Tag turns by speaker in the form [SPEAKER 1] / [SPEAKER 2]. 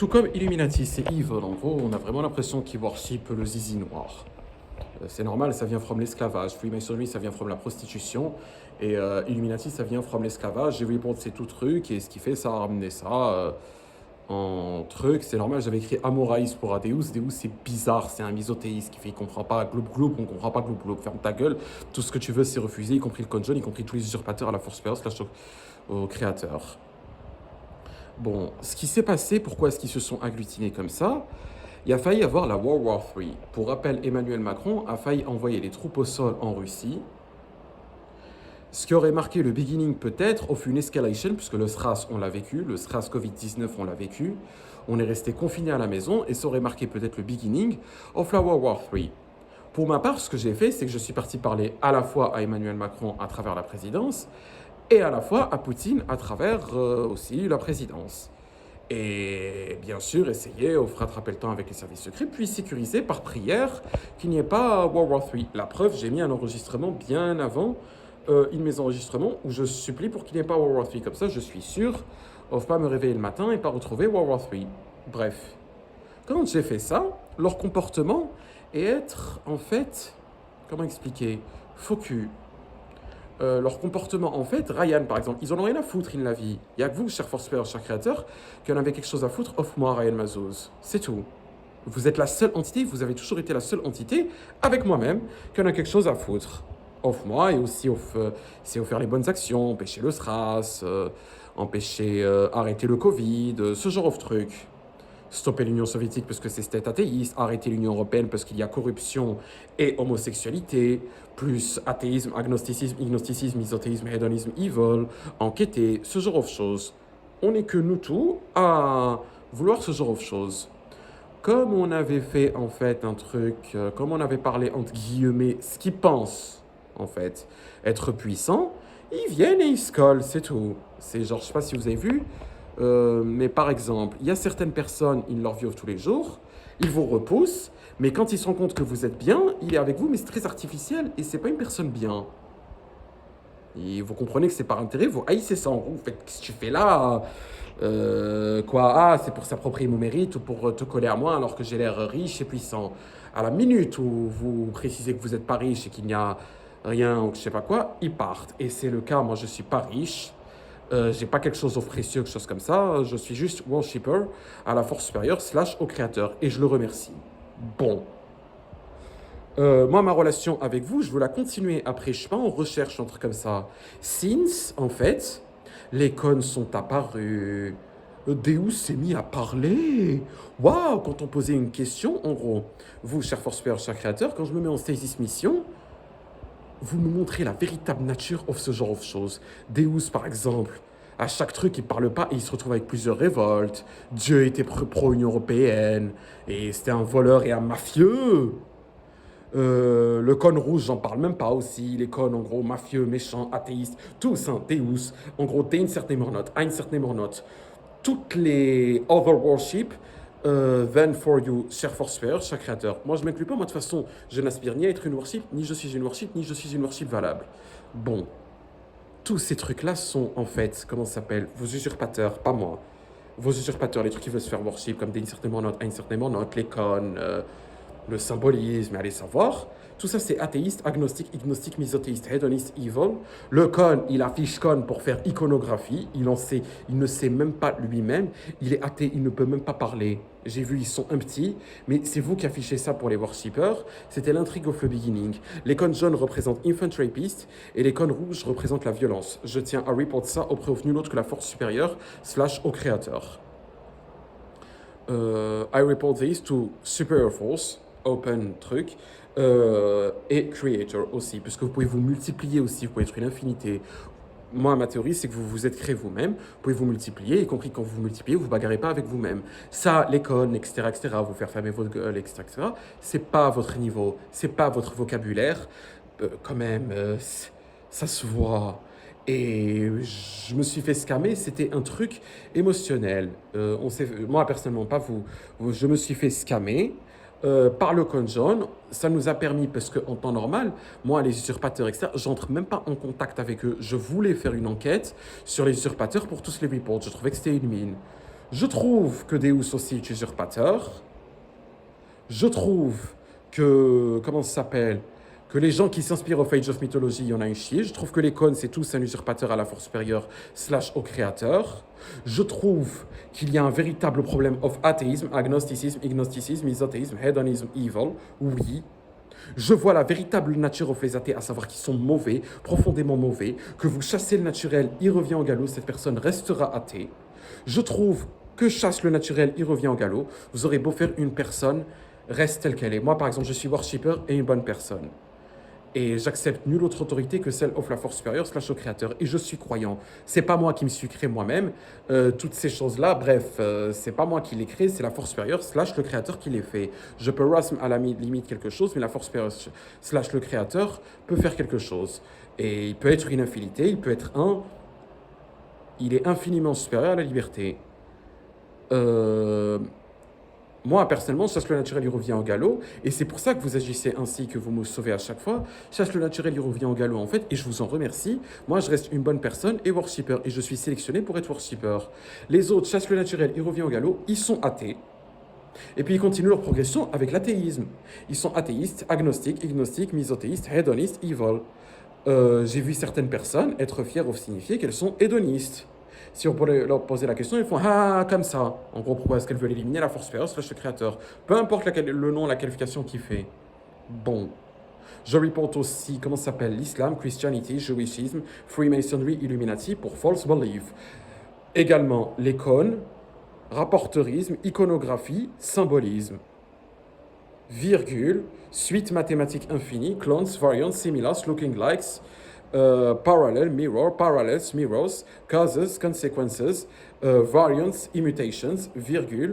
[SPEAKER 1] Tout comme Illuminati, c'est evil. En gros, on a vraiment l'impression qu'ils worship le zizi noir. C'est normal, ça vient from l'esclavage. Freemasonry, ça vient from la prostitution. Et Illuminati, ça vient from l'esclavage. J'ai Report, c'est tout truc. Et ce qui fait, ça a ramené ça en truc. C'est normal, j'avais écrit Amoraïs pour Adeus. Deus, c'est bizarre, c'est un misothéiste qui fait, il comprend pas Gloop Gloop, on comprend pas Gloop Gloop. Ferme ta gueule. Tout ce que tu veux, c'est refuser, y compris le conjon, y compris tous les usurpateurs à la force supérieure, slash au créateur. Bon, ce qui s'est passé, pourquoi est-ce qu'ils se sont agglutinés comme ça? Il a failli avoir la World War III. Pour rappel, Emmanuel Macron a failli envoyer les troupes au sol en Russie. Ce qui aurait marqué le beginning peut-être of une escalation, puisque le SRAS, on l'a vécu, le SRAS Covid-19, on l'a vécu. On est resté confiné à la maison et ça aurait marqué peut-être le beginning of la World War III. Pour ma part, ce que j'ai fait, c'est que je suis parti parler à la fois à Emmanuel Macron à travers la présidence et à la fois à Poutine à travers aussi la présidence. Et bien sûr, essayer de rattraper le temps avec les services secrets, puis sécuriser par prière qu'il n'y ait pas World War III. La preuve, j'ai mis un enregistrement bien avant une de mes enregistrements où je supplie pour qu'il n'y ait pas World War III. Comme ça, je suis sûr de ne pas me réveiller le matin et pas retrouver World War III. Bref, quand j'ai fait ça, leur comportement est être, en fait, comment expliquer, faux cul. Leur comportement, en fait, Ryan, par exemple, ils en ont rien à foutre, in la vie. Il n'y a que vous, cher Forceplayer, cher créateur, qui en avez quelque chose à foutre, off-moi, Ryan Mazouz. C'est tout. Vous êtes la seule entité, vous avez toujours été la seule entité, avec moi-même, qui en a quelque chose à foutre. Off-moi, et aussi c'est faire les bonnes actions, empêcher le SRAS, empêcher, arrêter le Covid, ce genre de trucs. Stopper l'Union soviétique parce que c'est state athéiste, arrêter l'Union européenne parce qu'il y a corruption et homosexualité, plus athéisme, agnosticisme, ignosticisme, misothéisme, hédonisme, evil, enquêter, ce genre de choses. On n'est que nous tous à vouloir ce genre de choses. Comme on avait fait en fait un truc, comme on avait parlé entre guillemets, ce qu'ils pensent en fait être puissant, ils viennent et ils se collent, c'est tout. C'est genre, je sais pas si vous avez vu, mais par exemple, il y a certaines personnes, ils leur vivent tous les jours, ils vous repoussent, mais quand ils se rendent compte que vous êtes bien, il est avec vous, mais c'est très artificiel et c'est pas une personne bien. Et vous comprenez que c'est par intérêt, vous haïssez ça en gros, vous faites qu'est-ce que tu fais là? Quoi? Ah, c'est pour s'approprier mon mérite ou pour te coller à moi alors que j'ai l'air riche et puissant. À la minute où vous précisez que vous n'êtes pas riche et qu'il n'y a rien ou que je sais pas quoi, ils partent. Et c'est le cas, moi je suis pas riche. J'ai pas quelque chose de précieux, quelque chose comme ça. Je suis juste worshipper à la force supérieure slash au créateur. Et je le remercie. Bon. Moi, ma relation avec vous, je veux la continuer. Après, je suis pas en recherche, un truc comme ça. Since, en fait, les cônes sont apparus. Deus s'est mis à parler. Waouh, quand on posait une question, en gros, vous, cher force supérieure, cher créateur, quand je me mets en stasis mission, vous me montrez la véritable nature de ce genre de choses. Deus, par exemple, à chaque truc, il parle pas et il se retrouve avec plusieurs révoltes. Dieu était pro-Union européenne et c'était un voleur et un mafieux. Le cône rouge, j'en parle même pas aussi. Les cônes, en gros, mafieux, méchants, athéistes, tous, hein, Deus. En gros, Insert name or not, Insert name or not. Toutes les other worship, then for you, cher forcefaire, cher créateur. Moi, je m'inclus pas, moi, de toute façon, je n'aspire ni à être une worship, ni je suis une worship, ni je suis une worship valable. Bon, tous ces trucs-là sont, en fait, comment ça s'appelle? Vos usurpateurs, pas moi. Vos usurpateurs, les trucs qui veulent se faire worship, comme des Insert name or not, Insert name or not, les cônes, le symbolisme, allez savoir. Tout ça, c'est athéiste, agnostique, ignostique, misothéiste, hédoniste, evil. Le con, il affiche con pour faire iconographie. Il ne sait même pas lui-même. Il est athée, il ne peut même pas parler. J'ai vu, ils sont un petit, mais c'est vous qui affichez ça pour les worshippers. C'était l'intrigue of the beginning. Les cônes jaunes représentent infantry rapist et les cônes rouges représentent la violence. Je tiens à report ça auprès de nul autre que la force supérieure slash au créateur. I report this to superior force, open truc, et creator aussi, puisque vous pouvez vous multiplier aussi, vous pouvez être une infinité. Moi, ma théorie, c'est que vous vous êtes créé vous-même, vous pouvez vous multiplier, y compris quand vous vous multipliez, vous ne bagarrez pas avec vous-même. Ça, l'école, etc., vous faire fermer votre gueule, etc., c'est pas votre niveau, c'est pas votre vocabulaire. Quand même, ça se voit. Et je me suis fait scammer, c'était un truc émotionnel. Moi, personnellement, pas vous, je me suis fait scammer par le conjon. Ça nous a permis, parce qu'en temps normal, moi, les usurpateurs, etc., j'entre même pas en contact avec eux. Je voulais faire une enquête sur les usurpateurs pour tous les reports. Je trouvais que c'était une mine. Je trouve que Deus aussi est usurpateur. Je trouve que, comment ça s'appelle? Que les gens qui s'inspirent au Age of Mythology, il y en a un chier. Je trouve que les cônes, c'est tous un usurpateur à la force supérieure slash au créateur. Je trouve qu'il y a un véritable problème of athéisme, agnosticisme, ignosticisme, isothéisme, hedonisme, evil. Oui. Je vois la véritable nature of les athées, à savoir qu'ils sont mauvais, profondément mauvais, que vous chassez le naturel, il revient au galop, cette personne restera athée. Je trouve que chasse le naturel, il revient au galop. Vous aurez beau faire une personne, reste telle qu'elle est. Moi, par exemple, je suis worshipper et une bonne personne. Et j'accepte nulle autre autorité que celle of la force supérieure slash au créateur. Et je suis croyant. C'est pas moi qui me suis créé moi-même. Toutes ces choses-là, bref, c'est pas moi qui les crée, c'est la force supérieure slash le créateur qui les fait. Je peux rasm à la limite quelque chose, mais la force supérieure slash le créateur peut faire quelque chose. Et il peut être une infinité, il peut être un. Il est infiniment supérieur à la liberté. Moi, personnellement, chasse le naturel, il revient au galop. Et c'est pour ça que vous agissez ainsi, que vous me sauvez à chaque fois. Chasse le naturel, il revient au galop, en fait. Et je vous en remercie. Moi, je reste une bonne personne et worshipper. Et je suis sélectionné pour être worshipper. Les autres, chasse le naturel, il revient au galop. Ils sont athées. Et puis, ils continuent leur progression avec l'athéisme. Ils sont athéistes, agnostiques, ignostiques, misothéistes, hédonistes, evil. J'ai vu certaines personnes être fières ou signifier qu'elles sont hédonistes. Si on pourrait leur poser la question, ils font ah comme ça. En gros, pourquoi est-ce qu'elles veulent éliminer la force supérieure slash le créateur? Peu importe le nom, la qualification qu'il fait. Bon. Je reporte aussi, comment ça s'appelle, l'islam, Christianity, Jewishisme, Freemasonry, Illuminati pour false belief. Également, l'icône, rapporteurisme, iconographie, symbolisme. Virgule, suite mathématique infinie, clones, variants, similars, looking likes, parallel, mirror, parallels, mirrors, causes, consequences, variants, immutations, virgule,